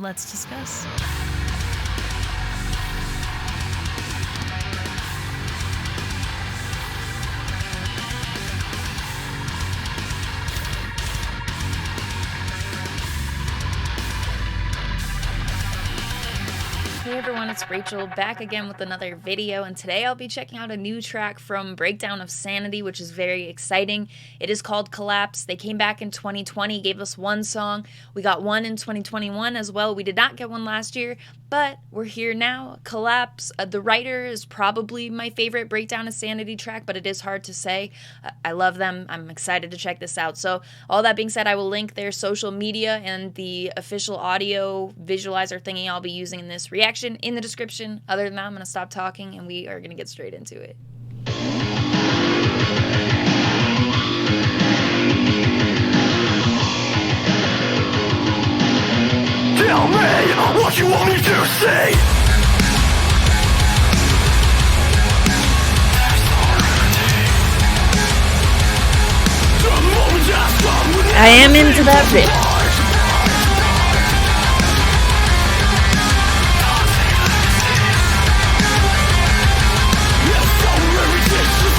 Let's discuss. Hey everyone, it's Rachel back again with another video, and today I'll be checking out a new track from Breakdown of Sanity, which is very exciting. It is called Collapse. They came back in 2020, gave us one song. We got one in 2021 as well. We did not get one last year, but we're here now. Collapse. The writer is probably my favorite Breakdown of Sanity track, but it is hard to say. I love them. I'm excited to check this out. So all that being said, I will link their social media and the official audio visualizer thingy I'll be using in this reaction in the description. Other than that, I'm going to stop talking and we are going to get straight into it. Tell me what you want me to say. I am into that bit.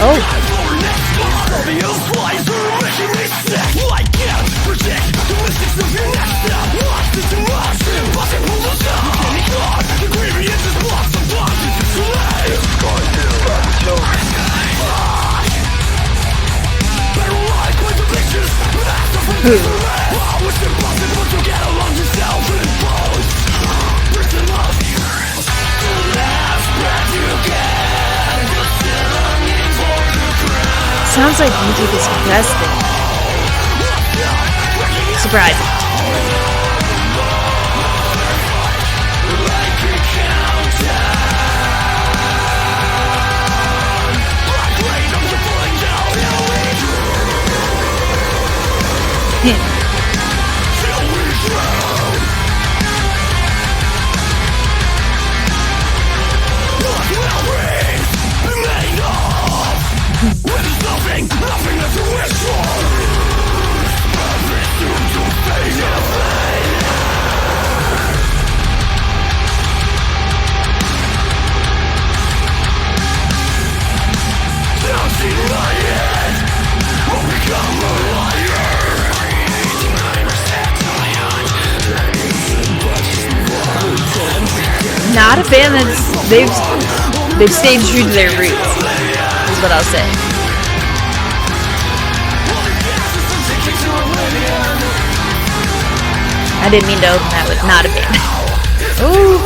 Oh. Sounds like music is investing. Surprising. Not a fan that's they've stayed true to their roots, is what I'll say. I didn't mean to open that with not a fan. Ooh.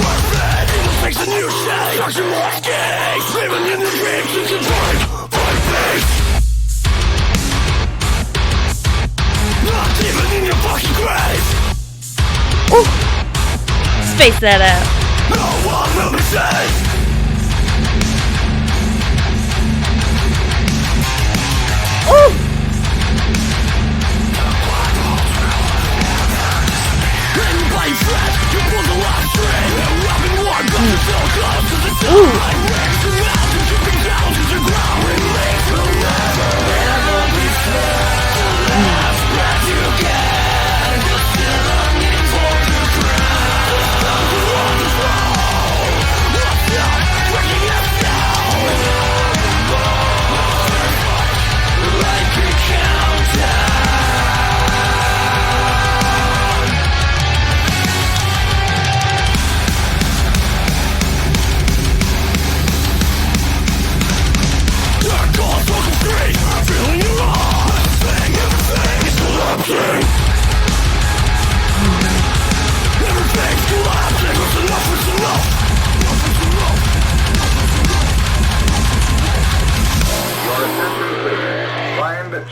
Ooh. Space that out. Ooh.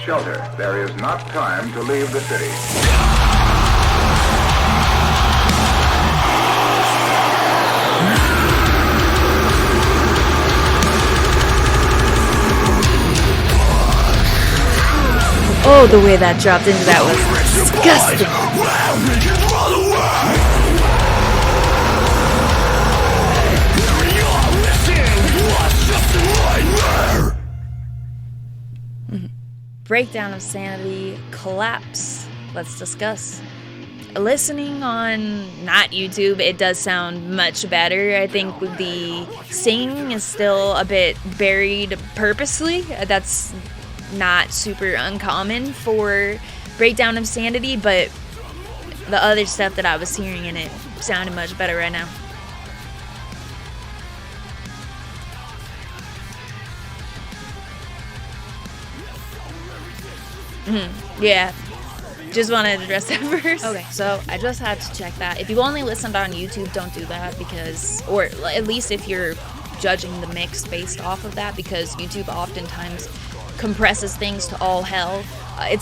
Shelter. There is not time to leave the city. Oh, the way that dropped into that was disgusting. Breakdown of Sanity, Collapse. Let's discuss. listening on not YouTube, it does sound much better. I think the singing is still a bit buried purposely. That's not super uncommon for Breakdown of Sanity, but the other stuff that I was hearing in it sounded much better right now. Yeah. Just wanted to address that first. Okay, so I just had to check that. If you only listened on YouTube, don't do that because, or at least if you're judging the mix based off of that, because YouTube oftentimes compresses things to all hell. I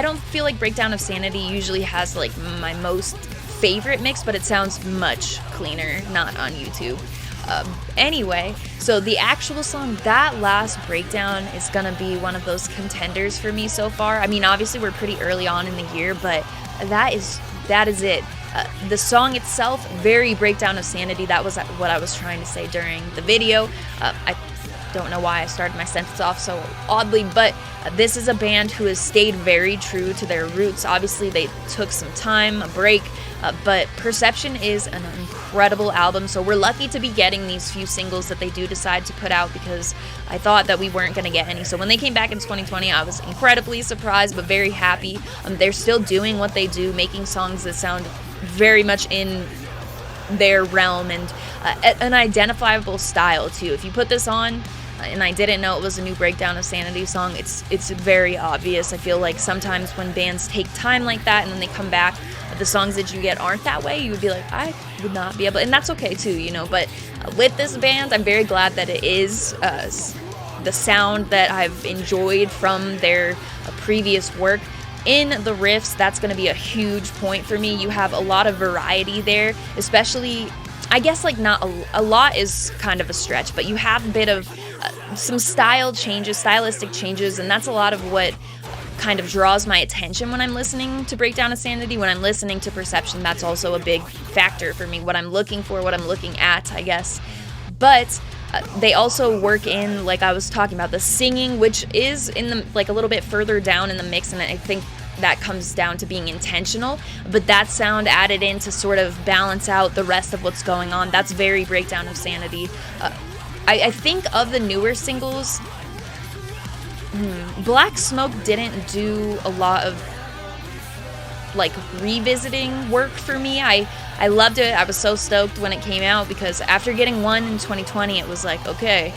don't feel like Breakdown of Sanity usually has like my most favorite mix, but it sounds much cleaner, not on YouTube. Anyway, so the actual song, that last breakdown, is gonna be one of those contenders for me so far. I mean, obviously we're pretty early on in the year, but that is it. The song itself, very Breakdown of Sanity. That was what I was trying to say during the video. I don't know why I started my sentence off so oddly, but this is a band who has stayed very true to their roots. Obviously, they took some time, a break, but Perception is an incredible album, so we're lucky to be getting these few singles that they do decide to put out, because I thought that we weren't going to get any. So when they came back in 2020, I was incredibly surprised, but very happy. They're still doing what they do, making songs that sound very much in their realm and an identifiable style too. If you put this on and I didn't know it was a new Breakdown of Sanity song, it's very obvious. I feel like sometimes when bands take time like that and then they come back, the songs that you get aren't that way, you would be like, I would not be able, and that's okay too, you know. But with this band, I'm very glad that it is the sound that I've enjoyed from their previous work. In the riffs, that's going to be a huge point for me. You have a lot of variety there, especially, I guess, like, not a lot is kind of a stretch, but you have a bit of some stylistic changes, and that's a lot of what kind of draws my attention when I'm listening to Breakdown of Sanity. When I'm listening to Perception, that's also a big factor for me, what I'm looking for, what I'm looking at, I guess. But they also work in, like I was talking about, the singing, which is in the, like, a little bit further down in the mix, and I think that comes down to being intentional, but that sound added in to sort of balance out the rest of what's going on. That's very Breakdown of Sanity. I think of the newer singles, Black Smoke didn't do a lot of, like, revisiting work for me. I loved it. I was so stoked when it came out, because after getting one in 2020, it was like, okay,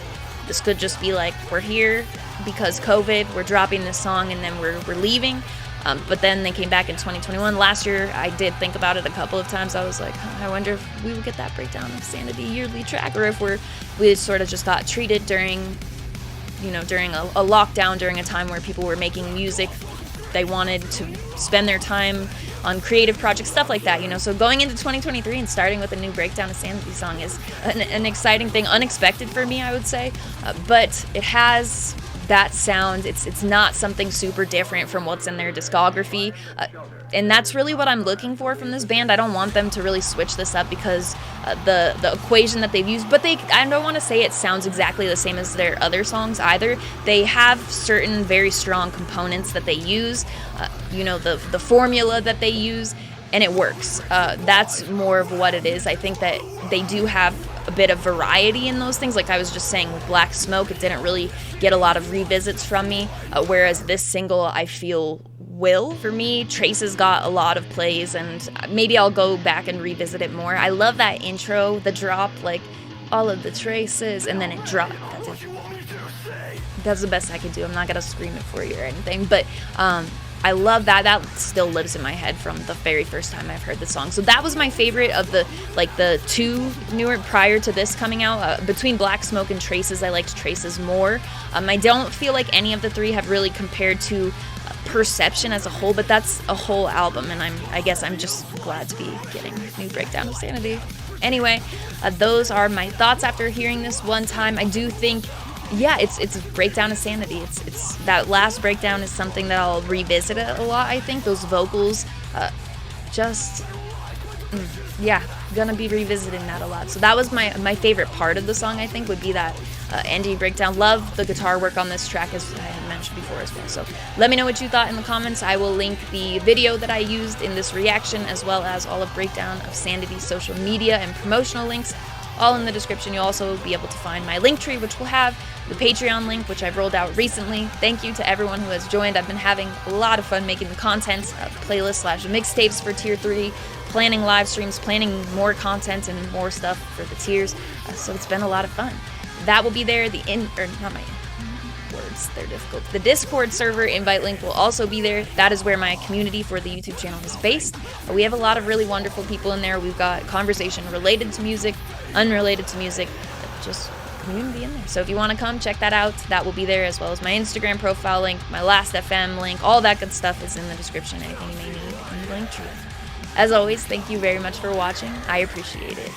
this could just be like, we're here because COVID, we're dropping this song, and then we're leaving. But then they came back in 2021. Last year, I did think about it a couple of times. I was like, I wonder if we would get that Breakdown of Sanity yearly track, or if we sort of just got treated during a lockdown, during a time where people were making music. They wanted to spend their time on creative projects, stuff like that, you know. So going into 2023 and starting with a new Breakdown of Sanity song is an exciting thing, unexpected for me, I would say. But it has that sound. It's not something super different from what's in their discography, and that's really what I'm looking for from this band. I don't want them to really switch this up, because the equation that they've used, but I don't want to say it sounds exactly the same as their other songs either. They have certain very strong components that they use, the formula that they use, and it works. That's more of what it is. I think that they do have a bit of variety in those things. Like I was just saying with Black Smoke, it didn't really get a lot of revisits from me, whereas this single, I feel, will. For me, Traces got a lot of plays, and maybe I'll go back and revisit it more. I love that intro, the drop, like, all of the traces, and then it dropped. That's it. That's the best I could do. I'm not gonna scream it for you or anything, but I love that. That still lives in my head from the very first time I've heard the song. So that was my favorite of the two newer prior to this coming out. Between Black Smoke and Traces, I liked Traces more. I don't feel like any of the three have really compared to Perception as a whole, but that's a whole album, and I guess I'm just glad to be getting new Breakdown of Sanity. Anyway, those are my thoughts after hearing this one time. I do think, yeah, it's a Breakdown of Sanity. It's that last breakdown is something that I'll revisit a lot. I think those vocals, yeah, gonna be revisiting that a lot. So that was my favorite part of the song, I think, would be that Andy breakdown. Love the guitar work on this track, as I had mentioned before as well. So let me know what you thought in the comments. I will link the video that I used in this reaction, as well as all of Breakdown of Sanity's social media and promotional links, all in the description. You'll also be able to find my link tree, which will have the Patreon link, which I've rolled out recently. Thank you to everyone who has joined. I've been having a lot of fun making the content, playlist/mixtapes for Tier 3, planning live streams, planning more content and more stuff for the tiers. So it's been a lot of fun. That will be there. The Discord server invite link will also be there. That is where my community for the YouTube channel is based. We have a lot of really wonderful people in there. We've got conversation related to music, unrelated to music, just community in there. So if you want to come check that out, that will be there, as well as my Instagram profile link, my Last FM link, all that good stuff is in the description. Anything you may need in the link tree. As always, thank you very much for watching. I appreciate it.